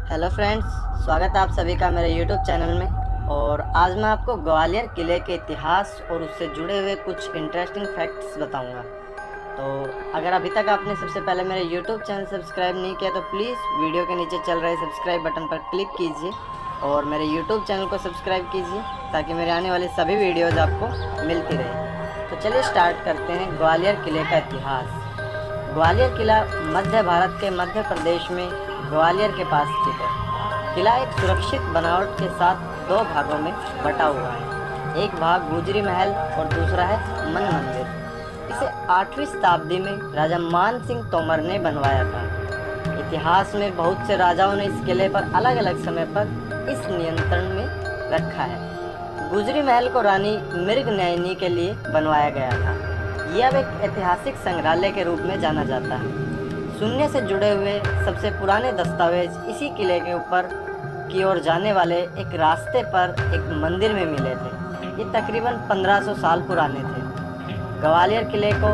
Hello friends, स्वागत है आप सभी का मेरे यूट्यूब चैनल में। और आज मैं आपको ग्वालियर किले के इतिहास और उससे जुड़े हुए कुछ इंटरेस्टिंग फैक्ट्स बताऊंगा। तो अगर अभी तक आपने सबसे पहले मेरे यूट्यूब चैनल सब्सक्राइब नहीं किया तो प्लीज़ वीडियो के नीचे चल रहे सब्सक्राइब बटन पर क्लिक कीजिए और मेरे यूट्यूब चैनल को सब्सक्राइब कीजिए ताकि मेरे आने वाली सभी वीडियोज़ आपको मिलती रहे। तो चलिए स्टार्ट करते हैं ग्वालियर किले का इतिहास। ग्वालियर किला मध्य भारत के मध्य प्रदेश में ग्वालियर के पास स्थित है। किला एक सुरक्षित बनावट के साथ दो भागों में बटा हुआ है। एक भाग गुजरी महल और दूसरा है मन मंदिर। इसे 8वीं शताब्दी में राजा मान सिंह तोमर ने बनवाया था। इतिहास में बहुत से राजाओं ने इस किले पर अलग अलग समय पर इस नियंत्रण में रखा है। गुजरी महल को रानी मृगनयनी के लिए बनवाया गया था। यह अब एक ऐतिहासिक संग्रहालय के रूप में जाना जाता है। शून्य से जुड़े हुए सबसे पुराने दस्तावेज इसी किले के ऊपर की ओर जाने वाले एक रास्ते पर एक मंदिर में मिले थे। ये तकरीबन 1500 साल पुराने थे। ग्वालियर किले को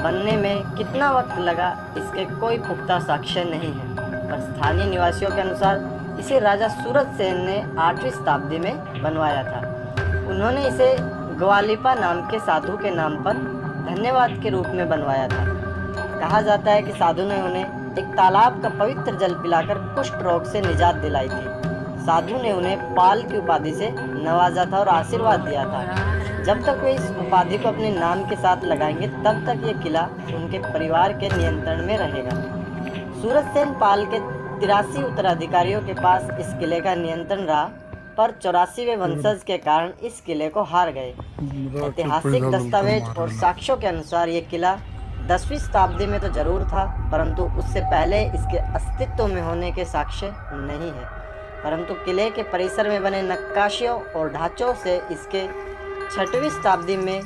बनने में कितना वक्त लगा इसके कोई पुख्ता साक्ष्य नहीं है, पर स्थानीय निवासियों के अनुसार इसे राजा सूरज सेन ने 8वीं शताब्दी में बनवाया था। उन्होंने इसे ग्वालिपा नाम के साधु के नाम पर धन्यवाद के रूप में बनवाया था। कहा जाता है कि साधु ने उन्हें एक तालाब का पवित्र जल पिलाकर कुष्ठ रोग से निजात दिलाई थी। साधु ने उन्हें पाल की उपाधि से नवाजा था और आशीर्वाद दिया था। जब तक वे इस उपाधि को अपने नाम के साथ लगाएंगे तब तक ये किला उनके परिवार के नियंत्रण में रहेगा। सूरज सेन पाल के 83 उत्तराधिकारियों के पास इस किले का नियंत्रण रहा, पर 84वें वंशज के कारण इस किले को हार गए। ऐतिहासिक दस्तावेज और साक्ष्यों के अनुसार ये किला 10वीं शताब्दी में तो जरूर था, परंतु उससे पहले इसके अस्तित्व में होने के साक्ष्य नहीं है। परंतु किले के परिसर में बने नक्काशियों और ढांचों से इसके 6वीं शताब्दी में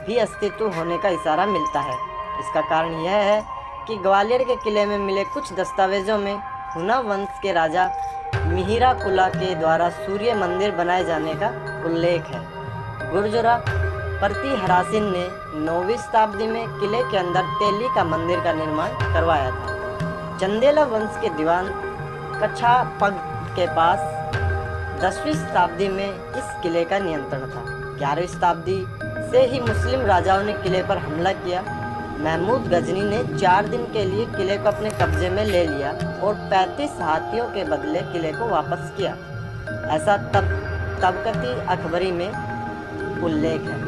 भी अस्तित्व होने का इशारा मिलता है। इसका कारण यह है कि ग्वालियर के किले में मिले कुछ दस्तावेजों में हुना वंश के राजा मिहिरा कुला के द्वारा सूर्य मंदिर बनाए जाने का उल्लेख है। गुर्जरा प्रति हरासिन ने 9वीं शताब्दी में किले के अंदर तेली का मंदिर का निर्माण करवाया था। चंदेला वंश के दीवान कछापग के पास 10वीं शताब्दी में इस किले का नियंत्रण था। 11वीं शताब्दी से ही मुस्लिम राजाओं ने किले पर हमला किया। महमूद गजनी ने 4 दिन के लिए किले को अपने कब्जे में ले लिया और 35 हाथियों के बदले किले को वापस किया। ऐसा तबकती अखबरी में उल्लेख है।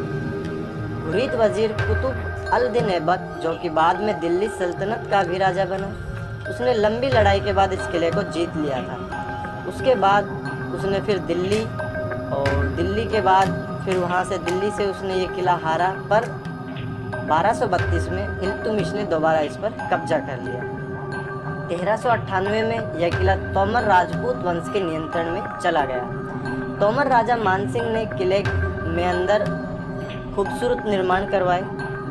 घुरीद वजीर कुतुब अल दिन ऐबक, जो कि बाद में दिल्ली सल्तनत का भी राजा बना, उसने लंबी लड़ाई के बाद इस किले को जीत लिया था। उसके बाद उसने फिर दिल्ली और दिल्ली के बाद फिर वहाँ से दिल्ली से उसने ये किला हारा, पर 1232 में इल्तुतमिश ने दोबारा इस पर कब्जा कर लिया। 1398 में यह किला तोमर राजपूत वंश के नियंत्रण में चला गया। तोमर राजा मानसिंह ने किले में अंदर खूबसूरत निर्माण करवाए।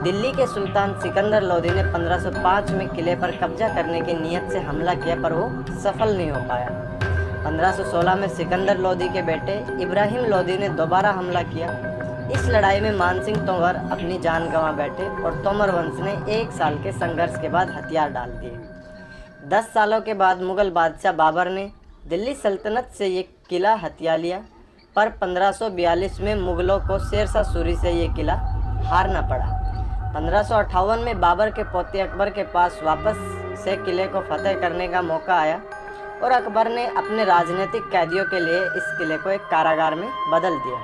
दिल्ली के सुल्तान सिकंदर लोदी ने 1505 में किले पर कब्जा करने की नीयत से हमला किया, पर वो सफल नहीं हो पाया। 1516 में सिकंदर लोदी के बेटे इब्राहिम लोदी ने दोबारा हमला किया। इस लड़ाई में मानसिंह तोमर अपनी जान गंवा बैठे और तोमर वंश ने 1 साल के संघर्ष के बाद हथियार डाल दिए। 10 सालों के बाद मुगल बादशाह बाबर ने दिल्ली सल्तनत से ये किला हथिया लिया, पर 1542 में मुगलों को शेरशाह सूरी से ये किला हारना पड़ा। 1558 में बाबर के पोते अकबर के पास वापस से किले को फतेह करने का मौका आया और अकबर ने अपने राजनीतिक कैदियों के लिए इस किले को एक कारागार में बदल दिया।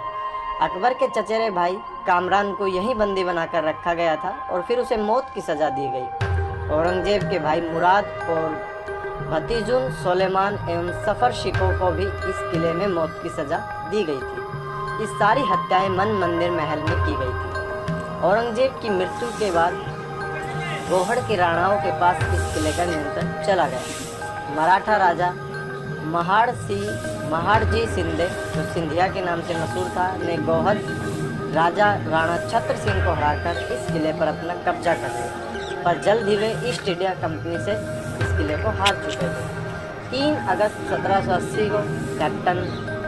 अकबर के चचेरे भाई कामरान को यहीं बंदी बनाकर रखा गया था और फिर उसे मौत की सज़ा दी गई। औरंगजेब के भाई मुराद और भतीजुन सुलेमान एवं सफर शिकों को भी इस किले में मौत की सज़ा दी गई थी। ये सारी हत्याएं मन मंदिर महल में की गई थी। औरंगजेब की मृत्यु के बाद गोहड़ के राणाओं के पास इस किले का नियंत्रण चला गया। मराठा राजा महाड़जी शिंदे, जो सिंधिया के नाम से मशहूर था, ने गोहद राजा राणा छत्र सिंह को हराकर इस किले पर अपना कब्जा कर लिया, पर जल्द ही वे ईस्ट इंडिया कंपनी से इस किले को हार चुके थे। 3 अगस्त 1780 को कैप्टन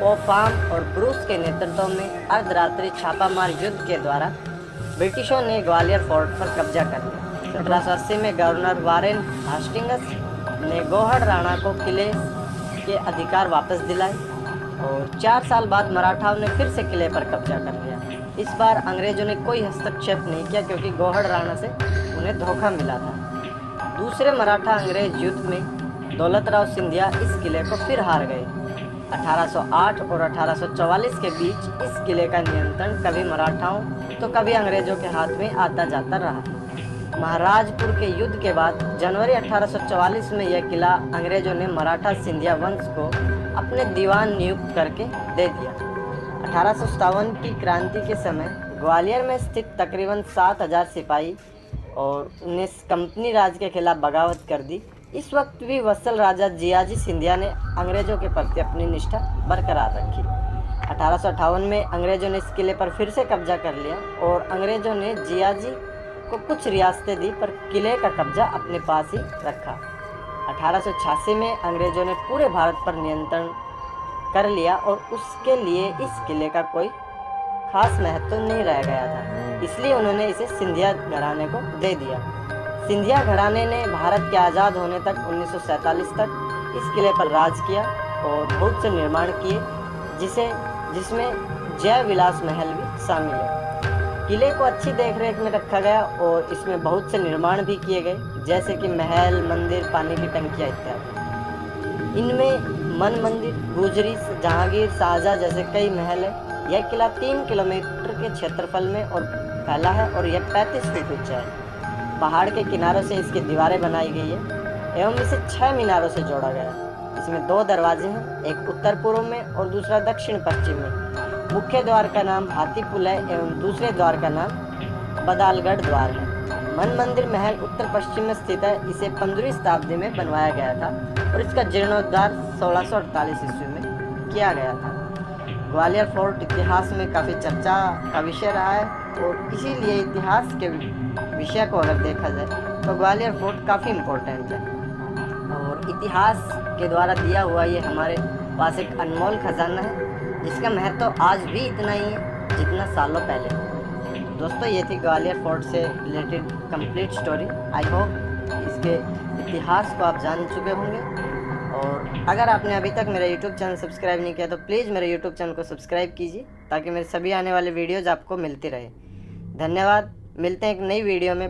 पोफाम और ब्रूस के नेतृत्व में अर्धरात्रि छापामार युद्ध के द्वारा ब्रिटिशों ने ग्वालियर फोर्ट पर कब्जा कर लिया। 1780 में गवर्नर वारेन हास्टिंग्स ने गोहड़ राणा को किले के अधिकार वापस दिलाए और 4 साल बाद मराठाओं ने फिर से किले पर कब्जा कर लिया। इस बार अंग्रेजों ने कोई हस्तक्षेप नहीं किया क्योंकि गौहर राणा से उन्हें धोखा मिला था। दूसरे मराठा अंग्रेज युद्ध में दौलतराव सिंधिया इस किले को फिर हार गए। 1808 और 1844 के बीच इस किले का नियंत्रण कभी मराठाओं तो कभी अंग्रेजों के हाथ में आता जाता रहा। महाराजपुर के युद्ध के बाद जनवरी 1844 में यह किला अंग्रेजों ने मराठा सिंधिया वंश को अपने दीवान नियुक्त करके दे दिया। 1857 की क्रांति के समय ग्वालियर में स्थित तकरीबन 7000 सिपाही और ने कंपनी राज के खिलाफ बगावत कर दी। इस वक्त भी वत्सल राजा जियाजी सिंधिया ने अंग्रेजों के प्रति अपनी निष्ठा बरकरार रखी। 1858 में अंग्रेजों ने इस किले पर फिर से कब्जा कर लिया और अंग्रेजों ने जियाजी को कुछ रियासतें दी पर किले का कब्जा अपने पास ही रखा। 1886 में अंग्रेजों ने पूरे भारत पर नियंत्रण कर लिया और उसके लिए इस किले का कोई खास महत्व नहीं रह गया था, इसलिए उन्होंने इसे सिंधिया घराने को दे दिया। सिंधिया घराने ने भारत के आज़ाद होने तक 1947 तक इस किले पर राज किया और बहुत से निर्माण किए जिसमें जय विलास महल भी शामिल है। किले को अच्छी देखरेख में रखा गया और इसमें बहुत से निर्माण भी किए गए, जैसे कि महल, मंदिर, पानी की टंकियाँ इत्यादि। इनमें मन मंदिर, गुजरी, जहांगीर, शाहजहाँ जैसे कई महल है। यह किला 3 किलोमीटर के क्षेत्रफल में और फैला है और यह 35 फीट ऊंचा है। पहाड़ के किनारों से इसकी दीवारें बनाई गई है एवं इसे 6 मीनारों से जोड़ा गया है। इसमें 2 दरवाजे हैं, एक उत्तर पूर्व में और दूसरा दक्षिण पश्चिम में। मुख्य द्वार का नाम हाथी पुल है एवं दूसरे द्वार का नाम बदालगढ़ द्वार है। मन मंदिर महल उत्तर पश्चिम में स्थित है। इसे 15वीं शताब्दी में बनवाया गया था और इसका जीर्णोद्धार 1648 ईस्वी में किया गया था। ग्वालियर फोर्ट इतिहास में काफ़ी चर्चा का विषय रहा है और इसीलिए इतिहास के विषय को अगर देखा जाए तो ग्वालियर फोर्ट काफ़ी इम्पोर्टेंट है और इतिहास के द्वारा दिया हुआ ये हमारे पास एक अनमोल खजाना है जिसका महत्व आज भी इतना ही है जितना सालों पहले। दोस्तों, ये थी ग्वालियर फोर्ट से related complete story. I hope इसके इतिहास को आप जान चुके होंगे और अगर आपने अभी तक मेरा यूट्यूब चैनल सब्सक्राइब नहीं किया तो प्लीज़ मेरे यूट्यूब चैनल को सब्सक्राइब कीजिए ताकि मेरे सभी आने वाले वीडियोज़ आपको मिलती रहे। धन्यवाद। मिलते हैं एक नई वीडियो में।